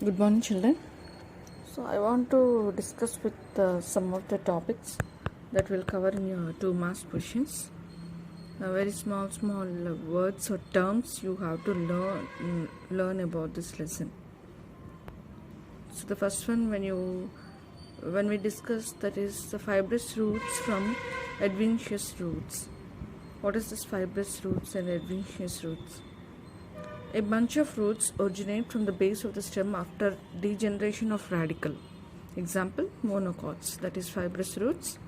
Good morning, children. So, I want to discuss with some of the topics that will cover in your 2 marks questions. Very small words or terms you have to learn about this lesson. So, the first one, when we discuss, that is the fibrous roots from adventitious roots. What is this fibrous roots and adventitious roots? A bunch of roots originate from the base of the stem after degeneration of radicle. Example, monocots, that is fibrous roots.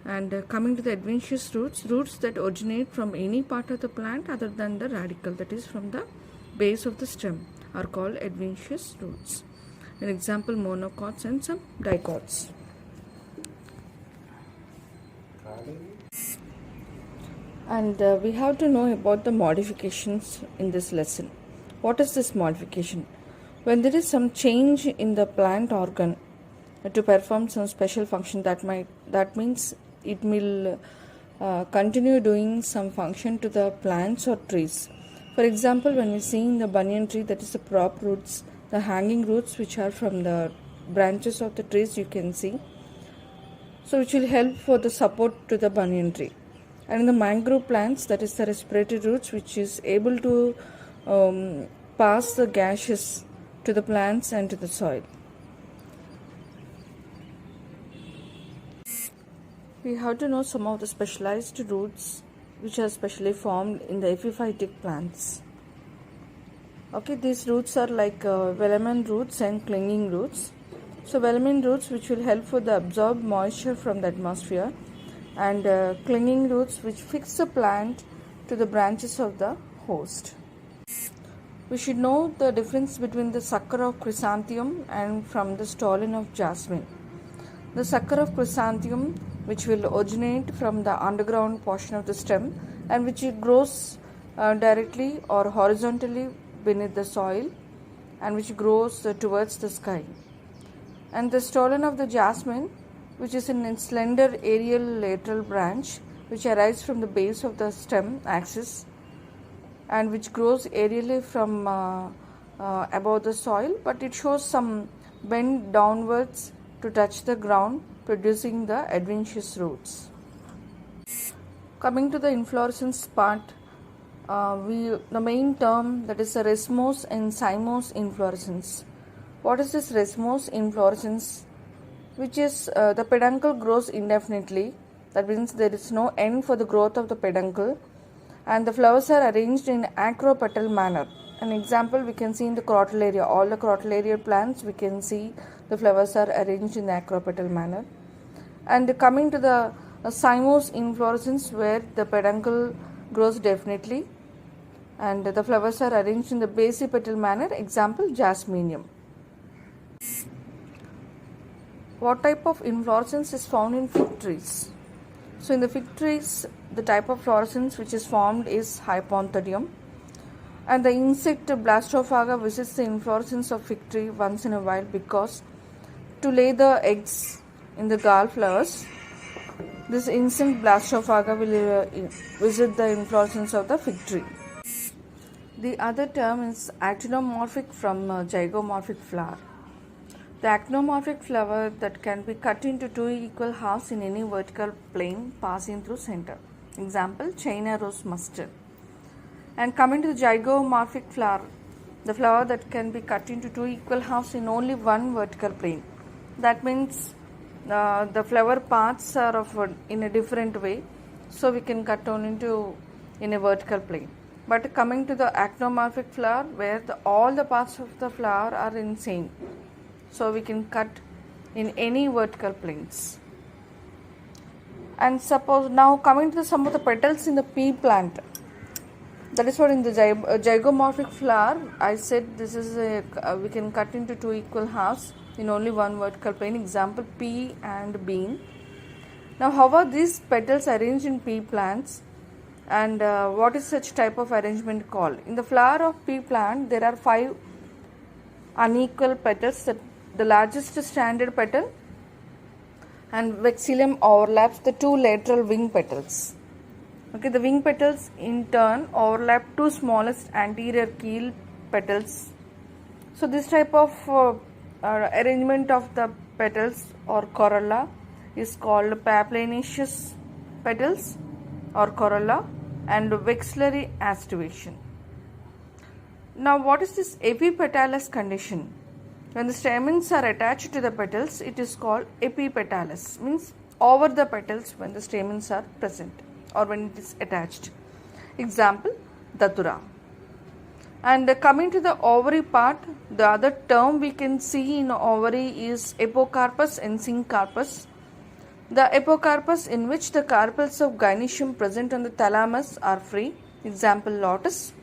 And coming to the adventitious roots, roots that originate from any part of the plant other than the radicle, that is from the base of the stem, are called adventitious roots. An example, monocots and some dicots. And we have to know about the modifications in this lesson. What is this modification? When there is some change in the plant organ to perform some special function, that means it will continue doing some function to the plants or trees. For example, when we see in the banyan tree, that is the prop roots, the hanging roots which are from the branches of the trees, you can see. So which will help for the support to the banyan tree. And in the mangrove plants, that is the respiratory roots which is able to pass the gases to the plants and to the soil. We have to know some of the specialized roots which are specially formed in the epiphytic plants. Okay, these roots are like velamen roots and clinging roots. So velamen roots which will help for the absorb moisture from the atmosphere, and clinging roots which fix the plant to the branches of the host. We should know the difference between the sucker of chrysanthemum and from the stolon of jasmine. The sucker of chrysanthemum, which will originate from the underground portion of the stem and which grows directly or horizontally beneath the soil and which grows towards the sky. And the stolon of the jasmine, which is in a slender aerial lateral branch which arises from the base of the stem axis and which grows aerially from above the soil, but it shows some bend downwards to touch the ground, producing the adventitious roots. Coming to the inflorescence part, the main term, that is the racemose and cymose inflorescence. What is this racemose inflorescence? Which is the peduncle grows indefinitely. That means there is no end for the growth of the peduncle, and the flowers are arranged in acropetal manner. An example we can see in the crotalaria. All the crotalaria plants, we can see the flowers are arranged in the acropetal manner. And coming to the cymose inflorescence, where the peduncle grows definitely and the flowers are arranged in the basipetal manner. Example, jasminium. What type of inflorescence is found in fig trees? So in the fig trees, the type of fluorescence which is formed is hypothedium, and the insect blastophaga visits the inflorescence of fig tree once in a while because to lay the eggs in the gall flowers. This insect blastophaga will visit the inflorescence of the fig tree. The other term is actinomorphic from zygomorphic flower. The actinomorphic flower that can be cut into 2 equal halves in any vertical plane passing through center. Example, China rose mustard. And coming to the zygomorphic flower, the flower that can be cut into 2 equal halves in only one vertical plane. That means the flower parts are in a different way, so we can cut on in a vertical plane. But coming to the actinomorphic flower, where all the parts of the flower are in same, so we can cut in any vertical planes. And suppose now coming to some of the petals in the pea plant, that is what in the zygomorphic flower I said this is we can cut into 2 equal halves in only one vertical plane. Example, pea and bean. Now how are these petals arranged in pea plants, and what is such type of arrangement called? In the flower of pea plant there are 5 unequal petals. The largest stranded petal and vexillum overlaps the 2 lateral wing petals. Okay, the wing petals in turn overlap 2 smallest anterior keel petals So this type of arrangement of the petals or corolla is called papilionaceous petals or corolla and vexillary aestivation. Now what is this epipetalous condition? When the stamens are attached to the petals, it is called epipetalous, means over the petals when the stamens are present or when it is attached. Example, datura. And coming to the ovary part, the other term we can see in ovary is apocarpus and syncarpus. The apocarpus, in which the carpels of gynoecium present on the thalamus are free. Example, lotus.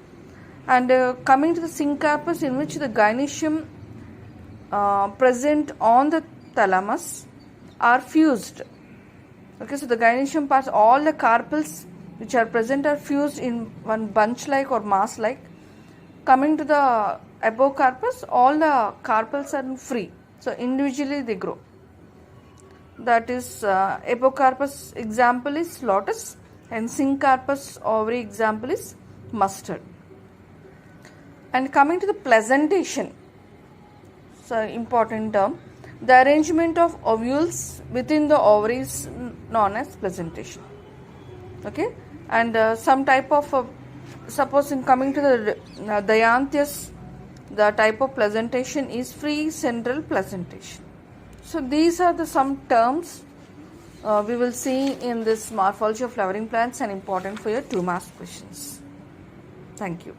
And coming to the syncarpus, in which the gynoecium present on the thalamus are fused. Okay, so the gynoecium parts, all the carpels which are present are fused in one bunch like or mass like. Coming to the apocarpus, all the carpels are free, so individually they grow. That is apocarpus example is lotus and syncarpus ovary example is mustard. And coming to the placentation, so important term, the arrangement of ovules within the ovaries known as placentation. Okay, and some type of suppose in coming to the dianthus, the type of placentation is free central placentation. So these are the some terms we will see in this morphology of flowering plants and important for your 2 marks questions. Thank you.